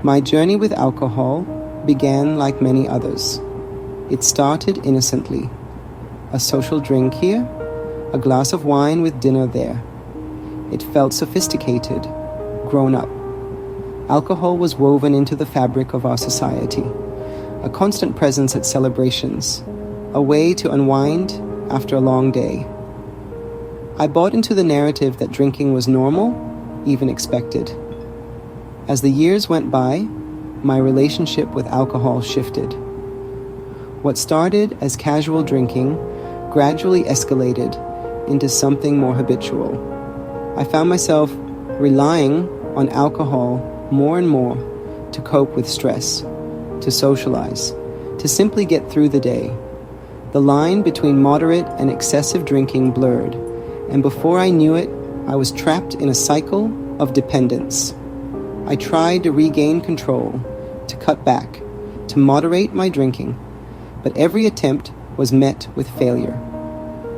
My journey with alcohol began like many others. It started innocently. A social drink here, a glass of wine with dinner there. It felt sophisticated, grown up. Alcohol was woven into the fabric of our society, a constant presence at celebrations, a way to unwind after a long day. I bought into the narrative that drinking was normal, even expected. As the years went by, my relationship with alcohol shifted. What started as casual drinking gradually escalated into something more habitual. I found myself relying on alcohol more and more to cope with stress, to socialize, to simply get through the day. The line between moderate and excessive drinking blurred, and before I knew it, I was trapped in a cycle of dependence. I tried to regain control, to cut back, to moderate my drinking, but every attempt was met with failure.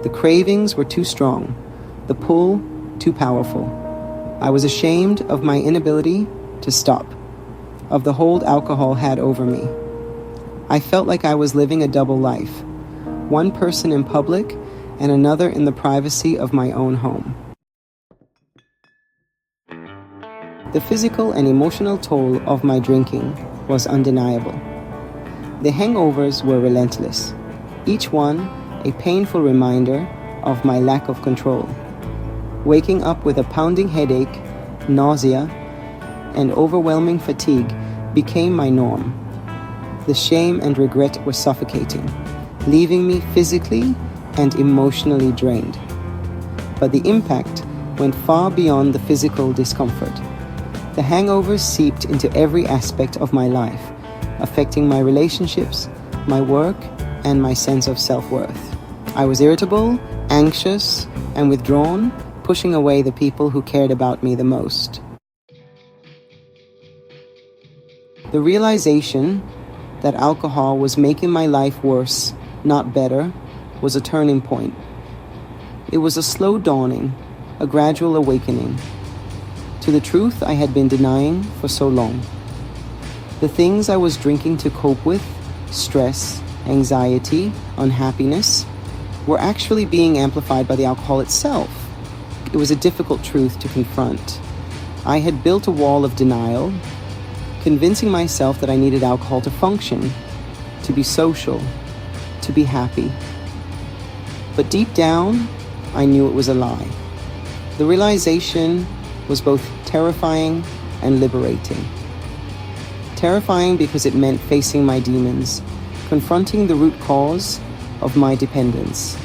The cravings were too strong, the pull too powerful. I was ashamed of my inability to stop, of the hold alcohol had over me. I felt like I was living a double life, one person in public and another in the privacy of my own home. The physical and emotional toll of my drinking was undeniable. The hangovers were relentless, each one a painful reminder of my lack of control. Waking up with a pounding headache, nausea, and overwhelming fatigue became my norm. The shame and regret were suffocating, leaving me physically and emotionally drained. But the impact went far beyond the physical discomfort. The hangovers seeped into every aspect of my life, affecting my relationships, my work, and my sense of self-worth. I was irritable, anxious, and withdrawn, pushing away the people who cared about me the most. The realization that alcohol was making my life worse, not better, was a turning point. It was a slow dawning, a gradual awakening to the truth I had been denying for so long. The things I was drinking to cope with, stress, anxiety, unhappiness, were actually being amplified by the alcohol itself. It was a difficult truth to confront. I had built a wall of denial, convincing myself that I needed alcohol to function, to be social, to be happy. But deep down, I knew it was a lie. The realization was both terrifying and liberating. Terrifying because it meant facing my demons, confronting the root cause of my dependence.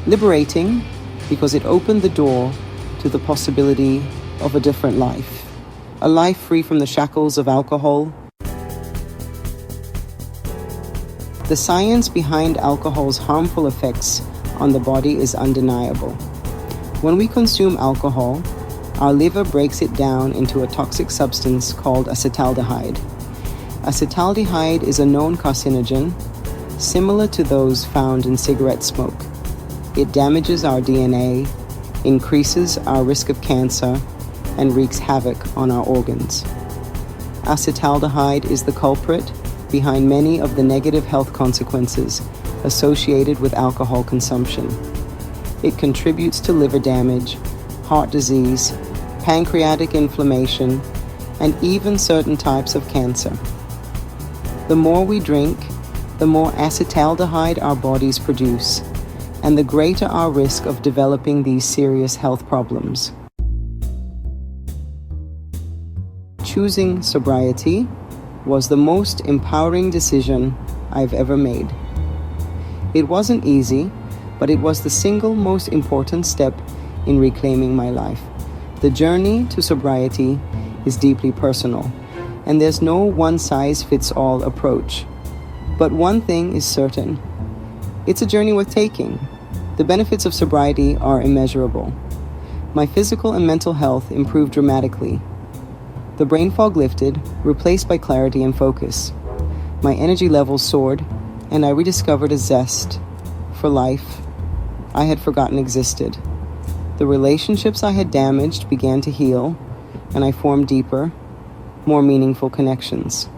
Liberating because it opened the door to the possibility of a different life, a life free from the shackles of alcohol. The science behind alcohol's harmful effects on the body is undeniable. When we consume alcohol, our liver breaks it down into a toxic substance called acetaldehyde. Acetaldehyde is a known carcinogen, similar to those found in cigarette smoke. It damages our DNA, increases our risk of cancer, and wreaks havoc on our organs. Acetaldehyde is the culprit behind many of the negative health consequences associated with alcohol consumption. It contributes to liver damage, heart disease, pancreatic inflammation, and even certain types of cancer. The more we drink, the more acetaldehyde our bodies produce, and the greater our risk of developing these serious health problems. Choosing sobriety was the most empowering decision I've ever made. It wasn't easy, but it was the single most important step in reclaiming my life. The journey to sobriety is deeply personal, and there's no one-size-fits-all approach. But one thing is certain. It's a journey worth taking. The benefits of sobriety are immeasurable. My physical and mental health improved dramatically. The brain fog lifted, replaced by clarity and focus. My energy levels soared, and I rediscovered a zest for life I had forgotten existed. The relationships I had damaged began to heal, and I formed deeper, more meaningful connections.